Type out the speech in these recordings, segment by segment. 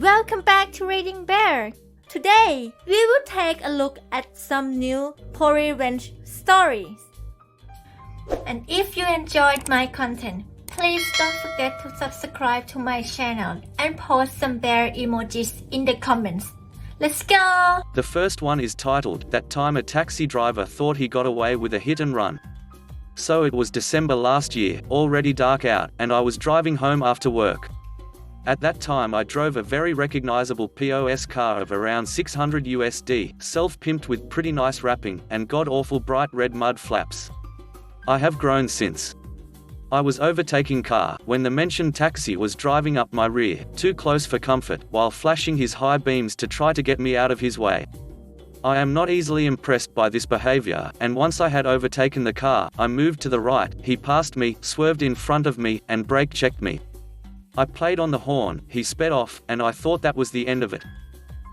Welcome back to Reading Bear. Today, we will take a look at some new revenge stories. And if you enjoyed my content, please don't forget to subscribe to my channel and post some bear emojis in the comments. Let's go! The first one is titled, "That Time a Taxi Driver Thought He Got Away with a Hit and Run." So it was December last year, already dark out, and I was driving home after work. At that time I drove a very recognizable POS car of around $600, self-pimped with pretty nice wrapping, and god-awful bright red mud flaps. I have grown since. I was overtaking car, when the mentioned taxi was driving up my rear, too close for comfort, while flashing his high beams to try to get me out of his way. I am not easily impressed by this behavior, and once I had overtaken the car, I moved to the right, he passed me, swerved in front of me, and brake-checked me. I played on the horn, he sped off, and I thought that was the end of it.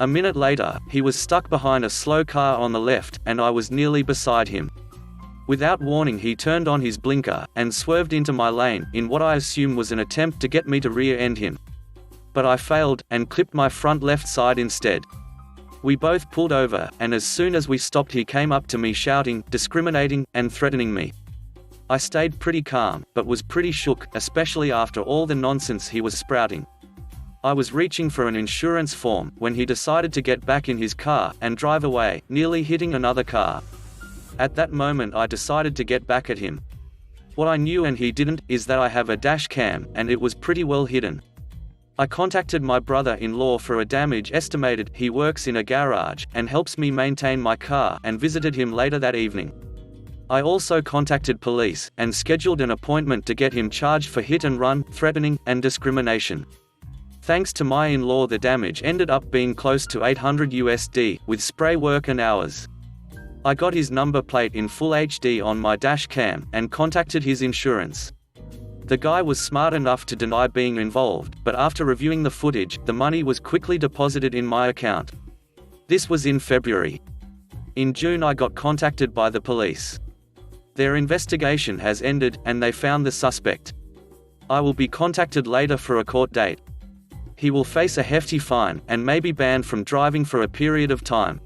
A minute later, he was stuck behind a slow car on the left, and I was nearly beside him. Without warning he turned on his blinker, and swerved into my lane, in what I assume was an attempt to get me to rear-end him. But I failed, and clipped my front left side instead. We both pulled over, and as soon as we stopped he came up to me shouting, discriminating, and threatening me. I stayed pretty calm, but was pretty shook, especially after all the nonsense he was sprouting. I was reaching for an insurance form, when he decided to get back in his car, and drive away, nearly hitting another car. At that moment I decided to get back at him. What I knew and he didn't, is that I have a dash cam, and it was pretty well hidden. I contacted my brother-in-law for a damage estimated. He works in a garage, and helps me maintain my car, and visited him later that evening. I also contacted police, and scheduled an appointment to get him charged for hit and run, threatening, and discrimination. Thanks to my in-law the damage ended up being close to $800, with spray work and hours. I got his number plate in full HD on my dash cam, and contacted his insurance. The guy was smart enough to deny being involved, but after reviewing the footage, the money was quickly deposited in my account. This was in February. In June I got contacted by the police. Their investigation has ended, and they found the suspect. I will be contacted later for a court date. He will face a hefty fine, and may be banned from driving for a period of time.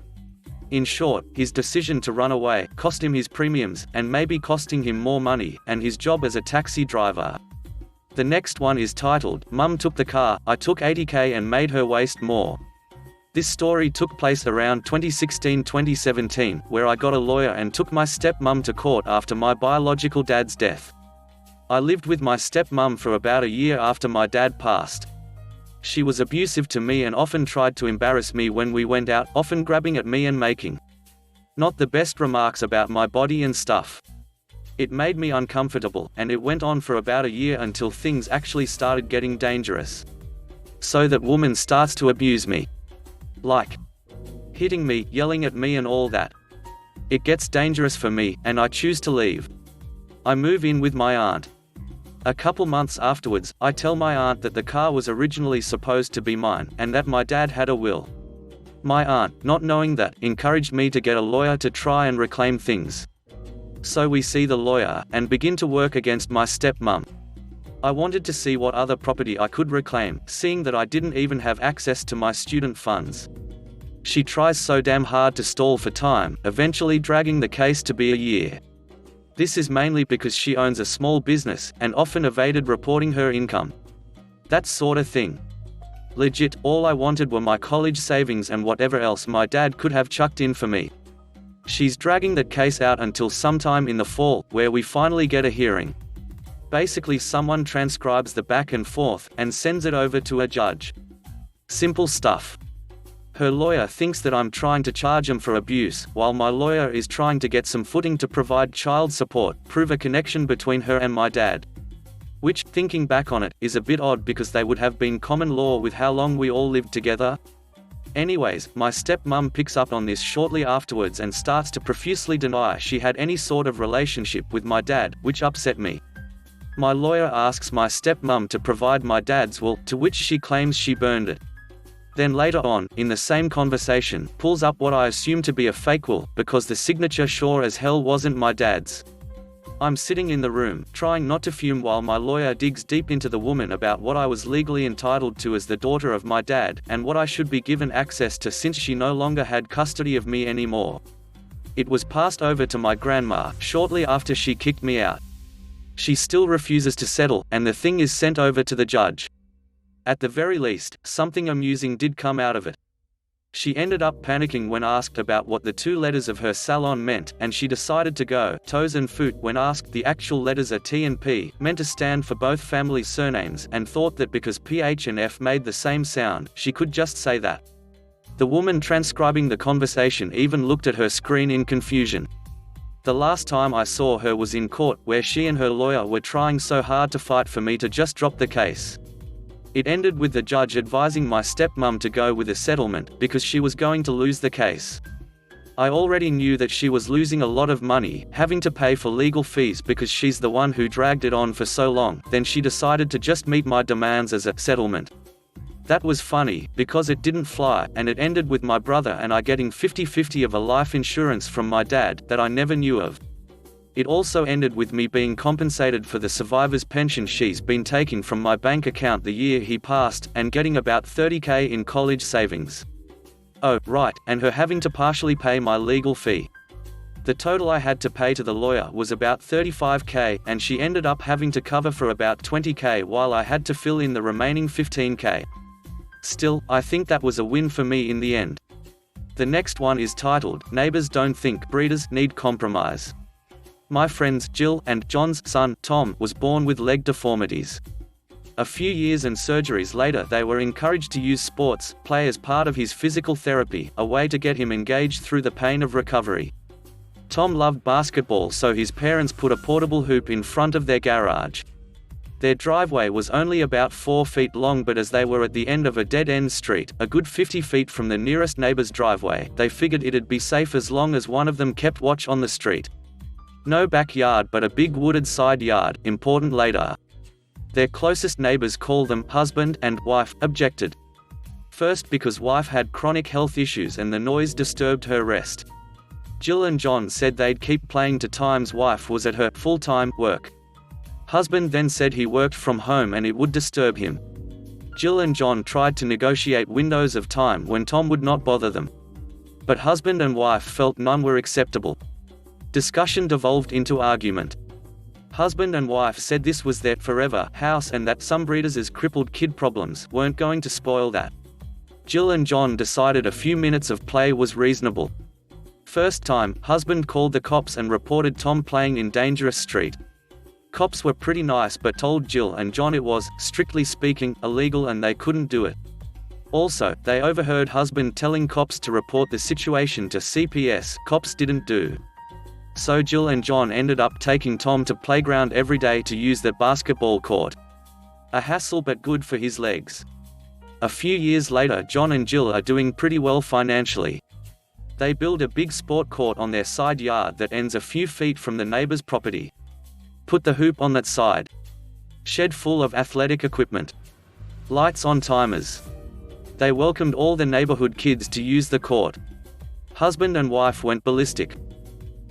In short, his decision to run away cost him his premiums, and may be costing him more money, and his job as a taxi driver. The next one is titled, "Mum Took the Car, I Took $80K and Made Her Waste More." This story took place around 2016-2017, where I got a lawyer and took my stepmom to court after my biological dad's death. I lived with my stepmom for about a year after my dad passed. She was abusive to me and often tried to embarrass me when we went out, often grabbing at me and making not the best remarks about my body and stuff. It made me uncomfortable, and it went on for about a year until things actually started getting dangerous. So that woman starts to abuse me. Like hitting me, yelling at me and all that. It gets dangerous for me, and I choose to leave. I move in with my aunt. A couple months afterwards, I tell my aunt that the car was originally supposed to be mine, and that my dad had a will. My aunt, not knowing that, encouraged me to get a lawyer to try and reclaim things. So we see the lawyer, and begin to work against my stepmom. I wanted to see what other property I could reclaim, seeing that I didn't even have access to my student funds. She tries so damn hard to stall for time, eventually dragging the case to be a year. This is mainly because she owns a small business, and often evaded reporting her income. That sort of thing. Legit, all I wanted were my college savings and whatever else my dad could have chucked in for me. She's dragging that case out until sometime in the fall, where we finally get a hearing. Basically someone transcribes the back and forth, and sends it over to a judge. Simple stuff. Her lawyer thinks that I'm trying to charge him for abuse, while my lawyer is trying to get some footing to provide child support, prove a connection between her and my dad. Which, thinking back on it, is a bit odd because they would have been common law with how long we all lived together. Anyways, my stepmom picks up on this shortly afterwards and starts to profusely deny she had any sort of relationship with my dad, which upset me. My lawyer asks my stepmom to provide my dad's will, to which she claims she burned it. Then later on, in the same conversation, pulls up what I assume to be a fake will, because the signature sure as hell wasn't my dad's. I'm sitting in the room, trying not to fume while my lawyer digs deep into the woman about what I was legally entitled to as the daughter of my dad, and what I should be given access to since she no longer had custody of me anymore. It was passed over to my grandma, shortly after she kicked me out. She still refuses to settle, and the thing is sent over to the judge. At the very least, something amusing did come out of it. She ended up panicking when asked about what the 2 letters of her salon meant, and she decided to go toes and foot when asked. The actual letters are T and P, meant to stand for both family surnames, and thought that because PH and F made the same sound, she could just say that. The woman transcribing the conversation even looked at her screen in confusion. The last time I saw her was in court, where she and her lawyer were trying so hard to fight for me to just drop the case. It ended with the judge advising my stepmom to go with a settlement, because she was going to lose the case. I already knew that she was losing a lot of money, having to pay for legal fees because she's the one who dragged it on for so long. Then she decided to just meet my demands as a settlement. That was funny, because it didn't fly, and it ended with my brother and I getting 50-50 of a life insurance from my dad, that I never knew of. It also ended with me being compensated for the survivor's pension she's been taking from my bank account the year he passed, and getting about $30,000 in college savings. Oh, right, and her having to partially pay my legal fee. The total I had to pay to the lawyer was about $35,000, and she ended up having to cover for about $20,000 while I had to fill in the remaining $15,000. Still, I think that was a win for me in the end. The next one is titled, Neighbors Don't Think Breeders Need Compromise. My friends Jill and John's son, Tom, was born with leg deformities. A few years and surgeries later they were encouraged to use sports play as part of his physical therapy, a way to get him engaged through the pain of recovery. Tom loved basketball, so his parents put a portable hoop in front of their garage. Their driveway was only about 4 feet long, but as they were at the end of a dead-end street, a good 50 feet from the nearest neighbor's driveway, they figured it'd be safe as long as one of them kept watch on the street. No backyard but a big wooded side yard, important later. Their closest neighbors, call them husband and wife, objected. First because wife had chronic health issues and the noise disturbed her rest. Jill and John said they'd keep playing to times wife was at her full-time work. Husband then said he worked from home and it would disturb him. Jill and John tried to negotiate windows of time when Tom would not bother them. But husband and wife felt none were acceptable. Discussion devolved into argument. Husband and wife said this was their forever house and that some breeders' crippled kid problems weren't going to spoil that. Jill and John decided a few minutes of play was reasonable. First time, husband called the cops and reported Tom playing in dangerous street. Cops were pretty nice but told Jill and John it was, strictly speaking, illegal and they couldn't do it. Also, they overheard husband telling cops to report the situation to CPS. Cops didn't do. So Jill and John ended up taking Tom to playground every day to use the basketball court. A hassle but good for his legs. A few years later John and Jill are doing pretty well financially. They build a big sport court on their side yard that ends a few feet from the neighbor's property. Put the hoop on that side. Shed full of athletic equipment. Lights on timers. They welcomed all the neighborhood kids to use the court. Husband and wife went ballistic.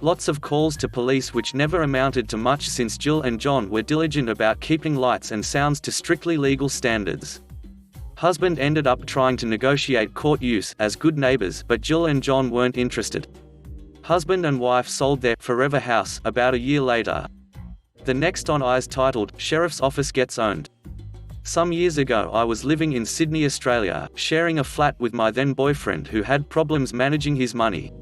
Lots of calls to police which never amounted to much since Jill and John were diligent about keeping lights and sounds to strictly legal standards. Husband ended up trying to negotiate court use as good neighbors, but Jill and John weren't interested. Husband and wife sold their forever house about a year later. The next on is titled, Sheriff's Office Gets Owned. Some years ago I was living in Sydney, Australia, sharing a flat with my then boyfriend who had problems managing his money.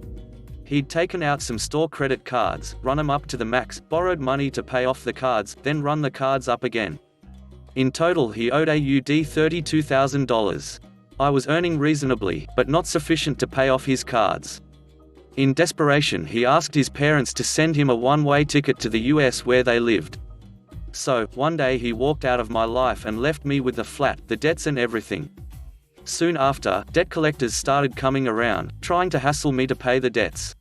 He'd taken out some store credit cards, run them up to the max, borrowed money to pay off the cards, then run the cards up again. In total he owed AUD $32,000. I was earning reasonably, but not sufficient to pay off his cards. In desperation he asked his parents to send him a one-way ticket to the US where they lived. So, one day he walked out of my life and left me with the flat, the debts and everything. Soon after, debt collectors started coming around, trying to hassle me to pay the debts.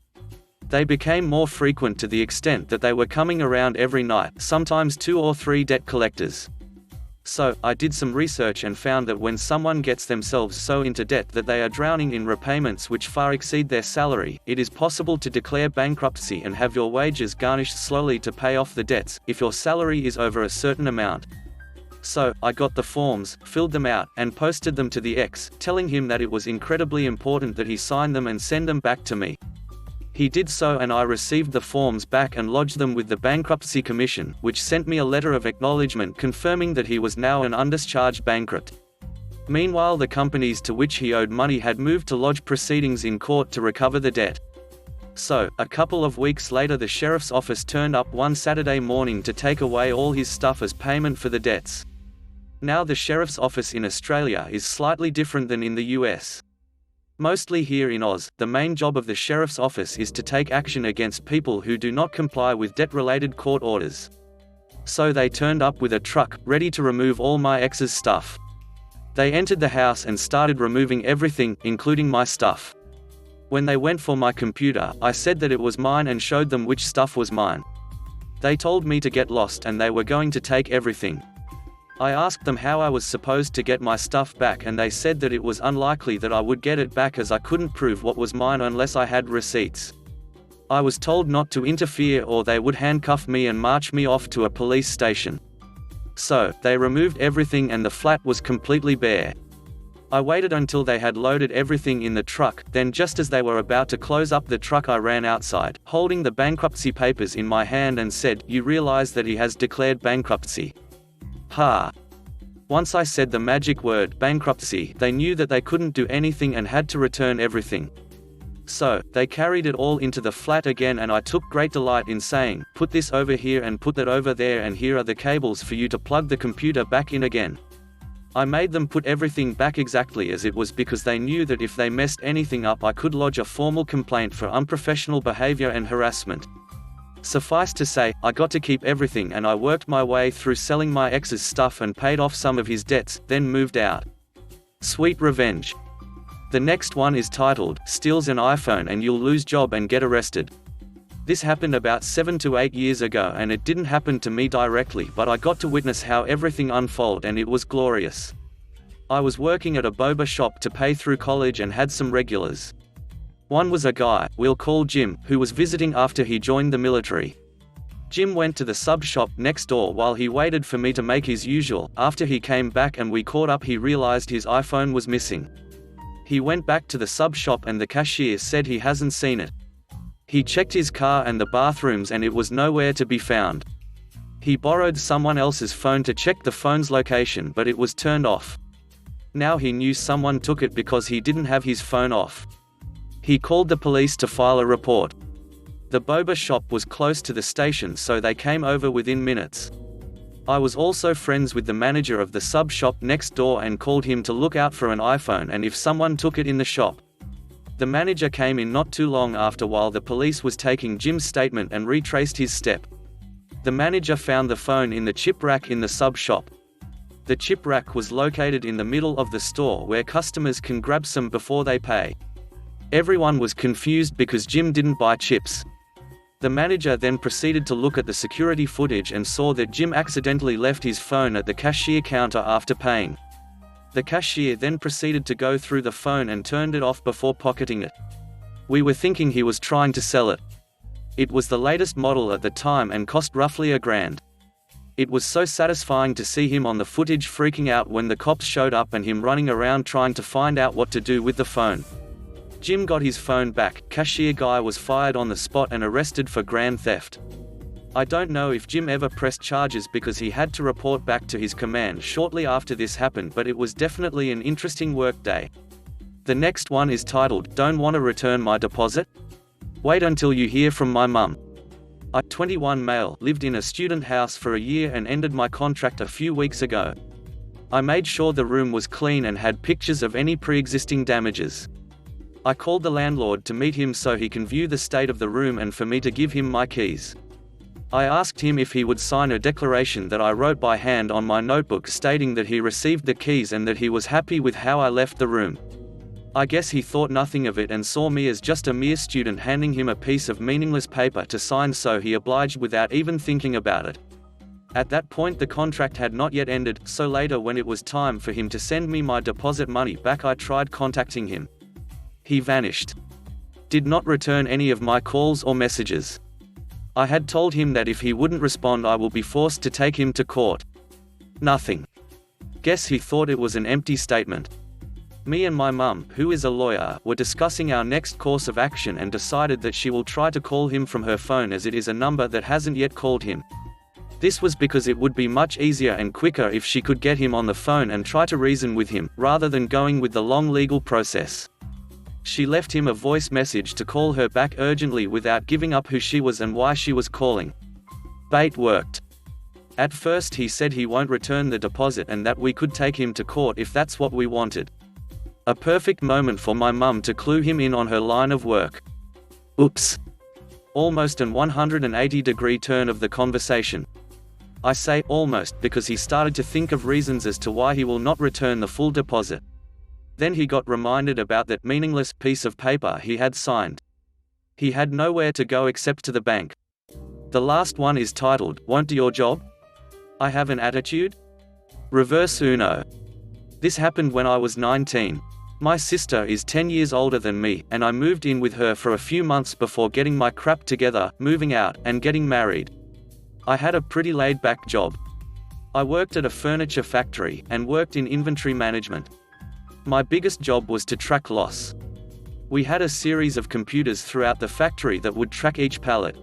They became more frequent to the extent that they were coming around every night, sometimes 2 or 3 debt collectors. So, I did some research and found that when someone gets themselves so into debt that they are drowning in repayments which far exceed their salary, it is possible to declare bankruptcy and have your wages garnished slowly to pay off the debts, if your salary is over a certain amount. So, I got the forms, filled them out, and posted them to the ex, telling him that it was incredibly important that he sign them and send them back to me. He did so, and I received the forms back and lodged them with the Bankruptcy Commission, which sent me a letter of acknowledgement confirming that he was now an undischarged bankrupt. Meanwhile, the companies to which he owed money had moved to lodge proceedings in court to recover the debt. So, a couple of weeks later, the sheriff's office turned up one Saturday morning to take away all his stuff as payment for the debts. Now, the sheriff's office in Australia is slightly different than in the US. Mostly here in Oz, the main job of the sheriff's office is to take action against people who do not comply with debt-related court orders. So they turned up with a truck, ready to remove all my ex's stuff. They entered the house and started removing everything, including my stuff. When they went for my computer, I said that it was mine and showed them which stuff was mine. They told me to get lost and they were going to take everything. I asked them how I was supposed to get my stuff back, and they said that it was unlikely that I would get it back as I couldn't prove what was mine unless I had receipts. I was told not to interfere or they would handcuff me and march me off to a police station. So, they removed everything and the flat was completely bare. I waited until they had loaded everything in the truck, then just as they were about to close up the truck, I ran outside, holding the bankruptcy papers in my hand, and said, "You realize that he has declared bankruptcy?" Ha! Once I said the magic word, bankruptcy, they knew that they couldn't do anything and had to return everything. So, they carried it all into the flat again, and I took great delight in saying, "Put this over here and put that over there, and here are the cables for you to plug the computer back in again." I made them put everything back exactly as it was, because they knew that if they messed anything up I could lodge a formal complaint for unprofessional behavior and harassment. Suffice to say, I got to keep everything, and I worked my way through selling my ex's stuff and paid off some of his debts, then moved out. Sweet revenge. The next one is titled, "Steals an iPhone and You'll Lose Job and Get Arrested." This happened about 7 to 8 years ago, and it didn't happen to me directly, but I got to witness how everything unfolded, and it was glorious. I was working at a boba shop to pay through college and had some regulars. One was a guy, we'll call Jim, who was visiting after he joined the military. Jim went to the sub shop next door while he waited for me to make his usual. After he came back and we caught up, he realized his iPhone was missing. He went back to the sub shop and the cashier said he hasn't seen it. He checked his car and the bathrooms and it was nowhere to be found. He borrowed someone else's phone to check the phone's location, but it was turned off. Now he knew someone took it because he didn't have his phone off. He called the police to file a report. The boba shop was close to the station, so they came over within minutes. I was also friends with the manager of the sub shop next door and called him to look out for an iPhone and if someone took it in the shop. The manager came in not too long after while the police was taking Jim's statement and retraced his step. The manager found the phone in the chip rack in the sub shop. The chip rack was located in the middle of the store where customers can grab some before they pay. Everyone was confused because Jim didn't buy chips. The manager then proceeded to look at the security footage and saw that Jim accidentally left his phone at the cashier counter after paying. The cashier then proceeded to go through the phone and turned it off before pocketing it. We were thinking he was trying to sell it. It was the latest model at the time and cost roughly $1,000. It was so satisfying to see him on the footage freaking out when the cops showed up and him running around trying to find out what to do with the phone. Jim got his phone back, cashier guy was fired on the spot and arrested for grand theft. I don't know if Jim ever pressed charges because he had to report back to his command shortly after this happened, but it was definitely an interesting work day. The next one is titled, "Don't Want to Return My Deposit? Wait until you hear from my mum." I, 21 male, lived in a student house for a year and ended my contract a few weeks ago. I made sure the room was clean and had pictures of any pre-existing damages. I called the landlord to meet him so he can view the state of the room and for me to give him my keys. I asked him if he would sign a declaration that I wrote by hand on my notebook stating that he received the keys and that he was happy with how I left the room. I guess he thought nothing of it and saw me as just a mere student handing him a piece of meaningless paper to sign, so he obliged without even thinking about it. At that point the contract had not yet ended, so later when it was time for him to send me my deposit money back I tried contacting him. He vanished. Did not return any of my calls or messages. I had told him that if he wouldn't respond I will be forced to take him to court. Nothing. Guess he thought it was an empty statement. Me and my mum, who is a lawyer, were discussing our next course of action and decided that she will try to call him from her phone as it is a number that hasn't yet called him. This was because it would be much easier and quicker if she could get him on the phone and try to reason with him, rather than going with the long legal process. She left him a voice message to call her back urgently without giving up who she was and why she was calling. Bait worked. At first he said he won't return the deposit and that we could take him to court if that's what we wanted. A perfect moment for my mum to clue him in on her line of work. Oops. Almost an 180-degree turn of the conversation. I say almost because he started to think of reasons as to why he will not return the full deposit. Then he got reminded about that meaningless piece of paper he had signed. He had nowhere to go except to the bank. The last one is titled, "Won't do your job? I have an attitude?" Reverse Uno. This happened when I was 19. My sister is 10 years older than me, and I moved in with her for a few months before getting my crap together, moving out, and getting married. I had a pretty laid-back job. I worked at a furniture factory, and worked in inventory management. My biggest job was to track loss. We had a series of computers throughout the factory that would track each pallet.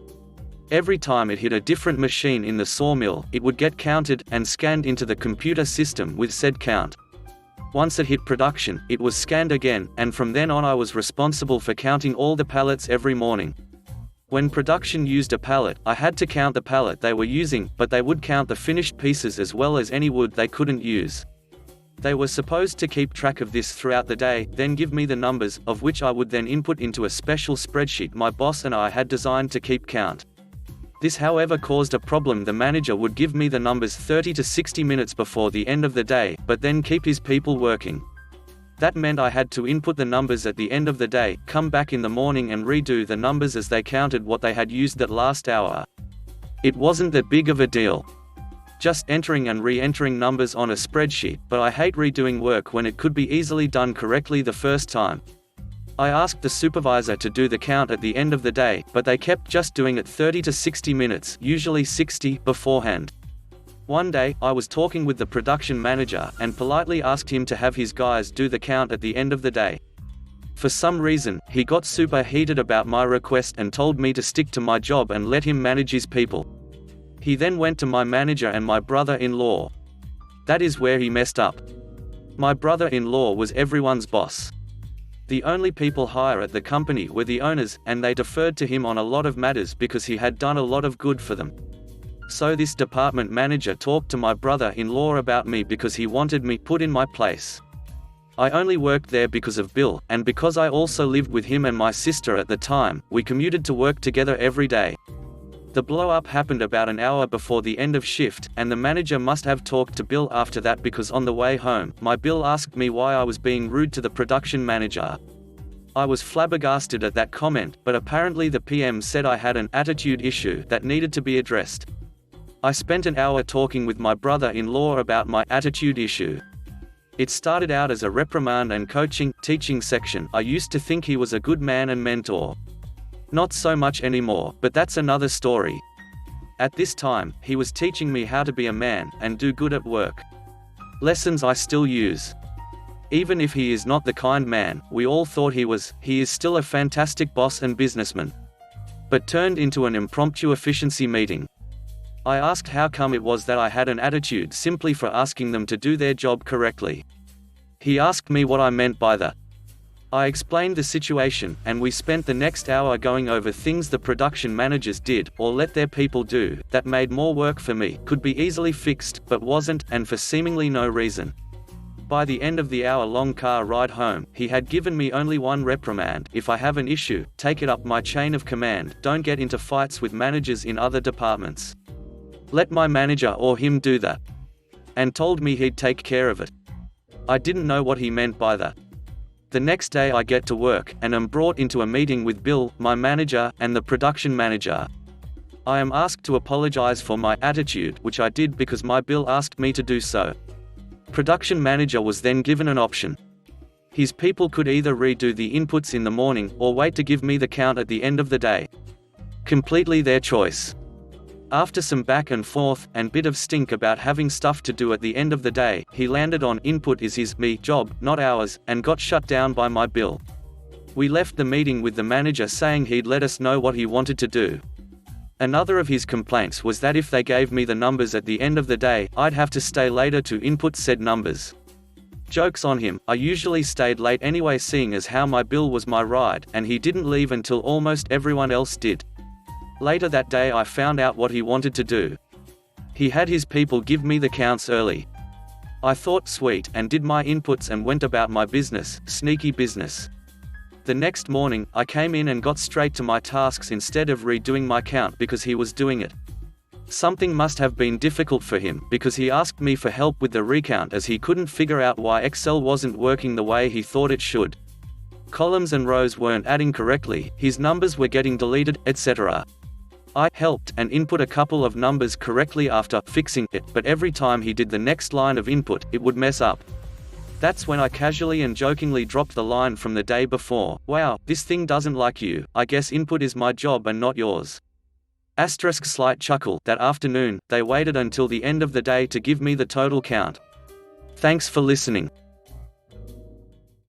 Every time it hit a different machine in the sawmill, it would get counted, and scanned into the computer system with said count. Once it hit production, it was scanned again, and from then on I was responsible for counting all the pallets every morning. When production used a pallet, I had to count the pallet they were using, but they would count the finished pieces as well as any wood they couldn't use. They were supposed to keep track of this throughout the day, then give me the numbers, of which I would then input into a special spreadsheet my boss and I had designed to keep count. This however caused a problem. The manager would give me the numbers 30 to 60 minutes before the end of the day, but then keep his people working. That meant I had to input the numbers at the end of the day, come back in the morning and redo the numbers as they counted what they had used that last hour. It wasn't that big of a deal. Just entering and re-entering numbers on a spreadsheet, but I hate redoing work when it could be easily done correctly the first time. I asked the supervisor to do the count at the end of the day, but they kept just doing it 30 to 60 minutes, usually 60, beforehand. One day, I was talking with the production manager, and politely asked him to have his guys do the count at the end of the day. For some reason, he got super heated about my request and told me to stick to my job and let him manage his people. He then went to my manager and my brother-in-law. That is where he messed up. My brother-in-law was everyone's boss. The only people higher at the company were the owners, and they deferred to him on a lot of matters because he had done a lot of good for them. So this department manager talked to my brother-in-law about me because he wanted me put in my place. I only worked there because of Bill, and because I also lived with him and my sister at the time. We commuted to work together every day. The blow-up happened about an hour before the end of shift, and the manager must have talked to Bill after that because on the way home, my Bill asked me why I was being rude to the production manager. I was flabbergasted at that comment, but apparently the PM said I had an attitude issue that needed to be addressed. I spent an hour talking with my brother-in-law about my attitude issue. It started out as a reprimand and teaching section. I used to think he was a good man and mentor. Not so much anymore, but that's another story. At this time, he was teaching me how to be a man, and do good at work. Lessons I still use. Even if he is not the kind man we all thought he was, he is still a fantastic boss and businessman. But turned into an impromptu efficiency meeting. I asked how come it was that I had an attitude simply for asking them to do their job correctly. He asked me what I meant by that. I explained the situation, and we spent the next hour going over things the production managers did, or let their people do, that made more work for me, could be easily fixed, but wasn't, and for seemingly no reason. By the end of the hour-long car ride home, he had given me only one reprimand: if I have an issue, take it up my chain of command, don't get into fights with managers in other departments. Let my manager or him do that. And told me he'd take care of it. I didn't know what he meant by that. The next day I get to work, and am brought into a meeting with Bill, my manager, and the production manager. I am asked to apologize for my attitude, which I did because my bill asked me to do so. Production manager was then given an option. His people could either redo the inputs in the morning, or wait to give me the count at the end of the day. Completely their choice. After some back and forth, and bit of stink about having stuff to do at the end of the day, he landed on input is his job, not ours, and got shut down by my bill. We left the meeting with the manager saying he'd let us know what he wanted to do. Another of his complaints was that if they gave me the numbers at the end of the day, I'd have to stay later to input said numbers. Joke's on him, I usually stayed late anyway seeing as how my bill was my ride, and he didn't leave until almost everyone else did. Later that day I found out what he wanted to do. He had his people give me the counts early. I thought sweet, and did my inputs and went about my business, sneaky business. The next morning, I came in and got straight to my tasks instead of redoing my count because he was doing it. Something must have been difficult for him, because he asked me for help with the recount as he couldn't figure out why Excel wasn't working the way he thought it should. Columns and rows weren't adding correctly, his numbers were getting deleted, etc. I helped and input a couple of numbers correctly after fixing it, but every time he did the next line of input, it would mess up. That's when I casually and jokingly dropped the line from the day before, "Wow, this thing doesn't like you, I guess input is my job and not yours." Slight chuckle. That afternoon, they waited until the end of the day to give me the total count. Thanks for listening.